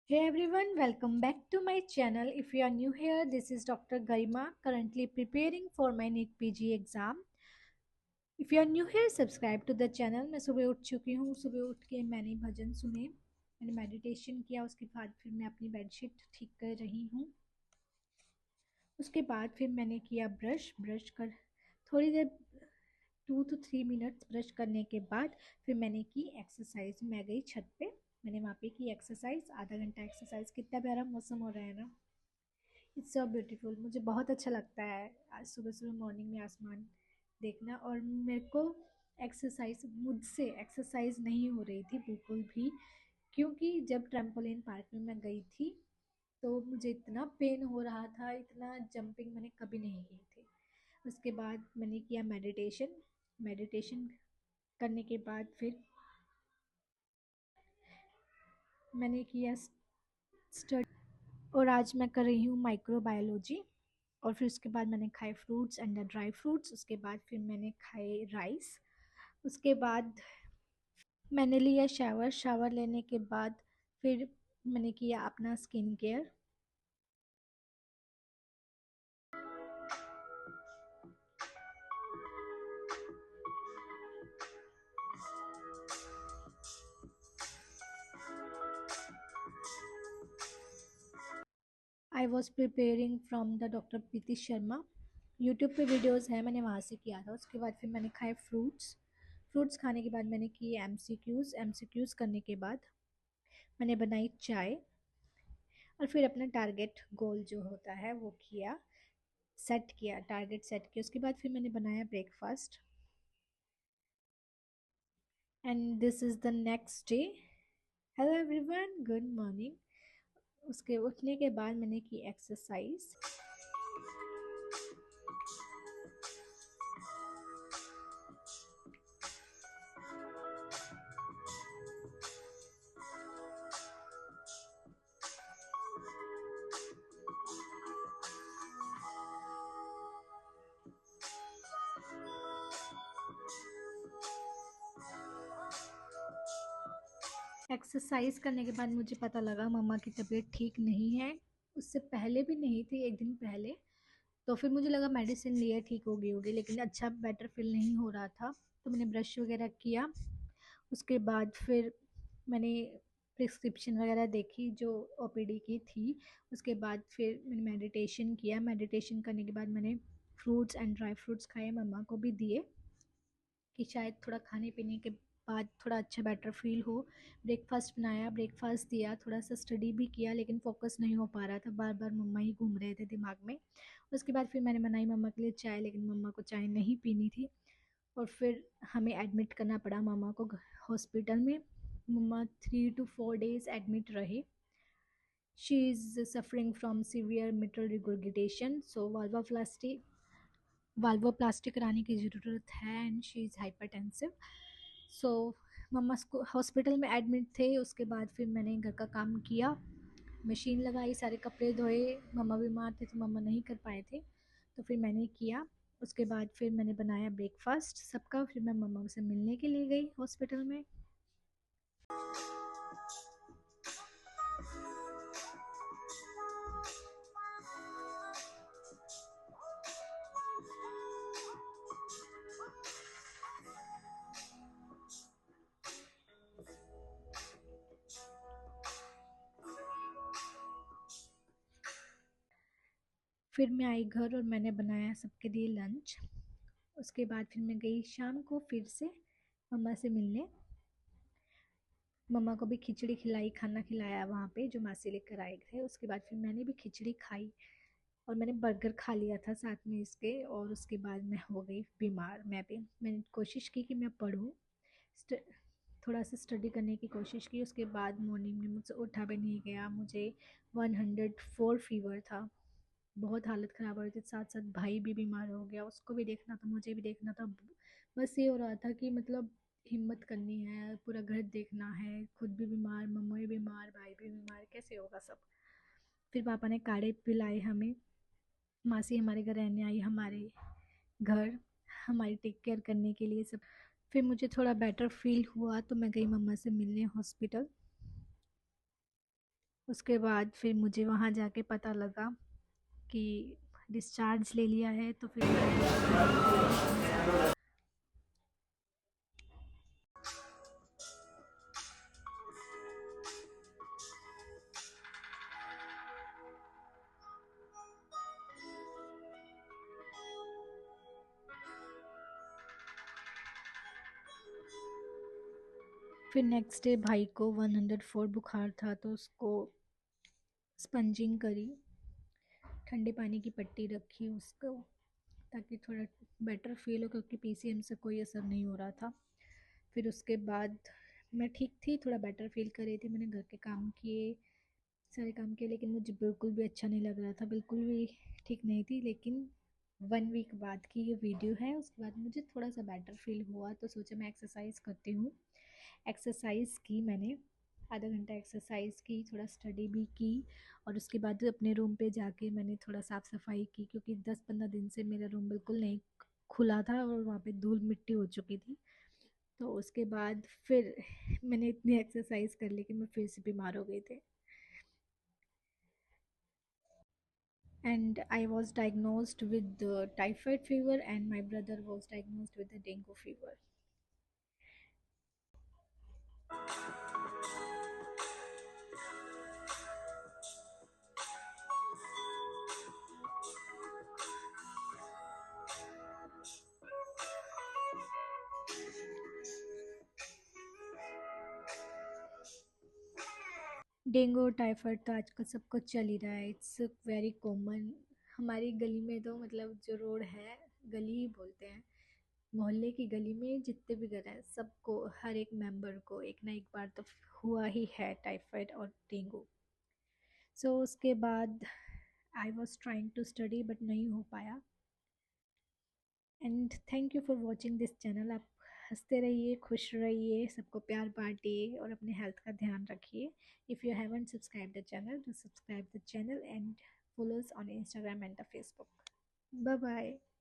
Hey everyone, welcome back to my channel. If you are new here, this is Dr. Garima, currently preparing for my NEET PG exam. If you are new here, subscribe to the channel. मैं सुबह उठ चुकी हूँ. सुबह उठ के मैंने भजन सुने, मैंने मेडिटेशन किया. उसके बाद फिर मैं अपनी बेडशीट ठीक कर रही हूँ. उसके बाद फिर मैंने किया ब्रश. ब्रश कर थोड़ी देर 2 to 3 मिनट्स ब्रश करने के बाद फिर मैंने की एक्सरसाइज. मैं गई छत पे, मैंने वहाँ पे की एक्सरसाइज. आधा घंटा एक्सरसाइज. कितना प्यारा मौसम हो रहा है ना. It's so beautiful. मुझे बहुत अच्छा लगता है आज सुबह सुबह मॉर्निंग में आसमान देखना. और मेरे को मुझसे एक्सरसाइज नहीं हो रही थी बिल्कुल भी, क्योंकि जब ट्रैम्पोलिन पार्क में मैं गई थी तो मुझे इतना पेन हो रहा था. इतना जंपिंग मैंने कभी नहीं की थी. उसके बाद मैंने किया मेडिटेशन. मेडिटेशन करने के बाद फिर मैंने किया स्टडी. और आज मैं कर रही हूँ माइक्रोबायोलॉजी. और फिर उसके बाद मैंने खाए फ्रूट्स एंड ड्राई फ्रूट्स. उसके बाद फिर मैंने खाए राइस. उसके बाद मैंने लिया शावर. शावर लेने के बाद फिर मैंने किया अपना skin care. I was preparing from the doctor Preeti Sharma. YouTube पे वीडियोस हैं, मैंने वहाँ से किया था. उसके बाद फिर मैंने खाए फ्रूट्स. फ्रूट्स खाने के बाद मैंने किए एमसीक्यूज़. एमसीक्यूज़ करने के बाद मैंने बनाई चाय. और फिर अपना टारगेट गोल जो होता है वो किया, सेट किया, टारगेट सेट किया. उसके बाद फिर मैंने बनाया breakfast. And this is the next day. Hello everyone, good morning. उसके उठने के बाद मैंने की एक्सरसाइज. एक्सरसाइज करने के बाद मुझे पता लगा मम्मा की तबीयत ठीक नहीं है. उससे पहले भी नहीं थी, एक दिन पहले. तो फिर मुझे लगा मेडिसिन लिया ठीक हो गई होगी, लेकिन अच्छा बेटर फील नहीं हो रहा था. तो मैंने ब्रश वगैरह किया. उसके बाद फिर मैंने प्रिस्क्रिप्शन वगैरह देखी जो ओपीडी की थी. उसके बाद फिर मैंने मेडिटेशन किया. मेडिटेशन करने के बाद मैंने फ्रूट्स एंड ड्राई फ्रूट्स खाए, मम्मा को भी दिए कि शायद थोड़ा खाने पीने के बाद थोड़ा अच्छा बेटर फील हो. ब्रेकफास्ट बनाया, ब्रेकफास्ट दिया. थोड़ा सा स्टडी भी किया, लेकिन फोकस नहीं हो पा रहा था. बार बार मम्मा ही घूम रहे थे दिमाग में. उसके बाद फिर मैंने बनाई मम्मा के लिए चाय, लेकिन मम्मा को चाय नहीं पीनी थी. और फिर हमें एडमिट करना पड़ा मम्मा को हॉस्पिटल में. मम्मा 3 to 4 days एडमिट रहे. She is suffering from severe mitral regurgitation, so valvoplasty कराने की ज़रूरत है. And she is hypertensive. So मम्मा हॉस्पिटल में एडमिट थे. उसके बाद फिर मैंने घर का काम किया, मशीन लगाई, सारे कपड़े धोए. मम्मा बीमार थे तो मम्मा नहीं कर पाए थे, तो फिर मैंने किया. उसके बाद फिर मैंने बनाया ब्रेकफास्ट सबका. फिर मैं मम्मा से मिलने के लिए गई हॉस्पिटल में. फिर मैं आई घर और मैंने बनाया सबके लिए लंच. उसके बाद फिर मैं गई शाम को फिर से मम्मा से मिलने. मम्मा को भी खिचड़ी खिलाई, खाना खिलाया वहाँ पे जो मासी लेकर आए थे. उसके बाद फिर मैंने भी खिचड़ी खाई. और मैंने बर्गर खा लिया था साथ में इसके. और उसके बाद मैं हो गई बीमार. मैंने कोशिश की कि मैं पढूं, थोड़ा सा स्टडी करने की कोशिश की. उसके बाद मॉर्निंग में मुझसे उठा भी नहीं गया. मुझे 104 फीवर था. बहुत हालत ख़राब हो रही थी. साथ साथ भाई भी बीमार हो गया, उसको भी देखना था, मुझे भी देखना था. बस ये हो रहा था कि मतलब हिम्मत करनी है, पूरा घर देखना है. खुद भी बीमार, मम्मा भी बीमार, भाई भी बीमार, कैसे होगा सब. फिर पापा ने काढ़े पिलाए हमें. मासी हमारे घर रहने आई, हमारे घर हमारी टेक केयर करने के लिए सब. फिर मुझे थोड़ा बेटर फील हुआ तो मैं गई मम्मा से मिलने हॉस्पिटल. उसके बाद फिर मुझे वहाँ जाके पता लगा कि डिस्चार्ज ले लिया है, तो फिर नेक्स्ट डे भाई को 104 बुखार था, तो उसको स्पंजिंग करी, ठंडे पानी की पट्टी रखी उसको, ताकि थोड़ा बेटर फील हो, क्योंकि पीसीएम से कोई असर नहीं हो रहा था। फिर उसके बाद मैं ठीक थी, थोड़ा बेटर फील कर रही थी, मैंने घर के काम किए, सारे काम किए, लेकिन मुझे बिल्कुल भी अच्छा नहीं लग रहा था, बिल्कुल भी ठीक नहीं थी। लेकिन 1 वीक बाद की ये वीडियो है, उसके बाद मुझे थोड़ा सा बेटर फील हुआ, तो सोचा मैं एक्सरसाइज करती हूँ। एक्सरसाइज की मैंने, आधा घंटा एक्सरसाइज की, थोड़ा स्टडी भी की, और उसके बाद अपने रूम पे जाके मैंने थोड़ा साफ़ सफाई की, क्योंकि 10-15 दिन से मेरा रूम बिल्कुल नहीं खुला था और वहाँ पे धूल मिट्टी हो चुकी थी। तो उसके बाद फिर मैंने इतनी एक्सरसाइज कर ली कि मैं फिर से बीमार हो गई थी, and I was diagnosed with the typhoid fever, and my brother was diagnosed with the dengue fever. Dengue और टाइफाइड तो आजकल सबको चल ही रहा है, इट्स वेरी कॉमन। हमारी गली में तो मतलब जो रोड है, गली ही बोलते हैं, मोहल्ले की गली में जितने भी घर हैं सबको, हर एक मेंबर को एक ना एक बार तो हुआ ही है टाइफाइड और डेंगू। सो उसके बाद I was trying to study but नहीं हो पाया। And thank you for watching this channel. आप हंसते रहिए, खुश रहिए, सबको प्यार बांटिए और अपने हेल्थ का ध्यान रखिए। If you haven't subscribe the channel, do subscribe the channel and follow us on Instagram and the Facebook. Bye bye.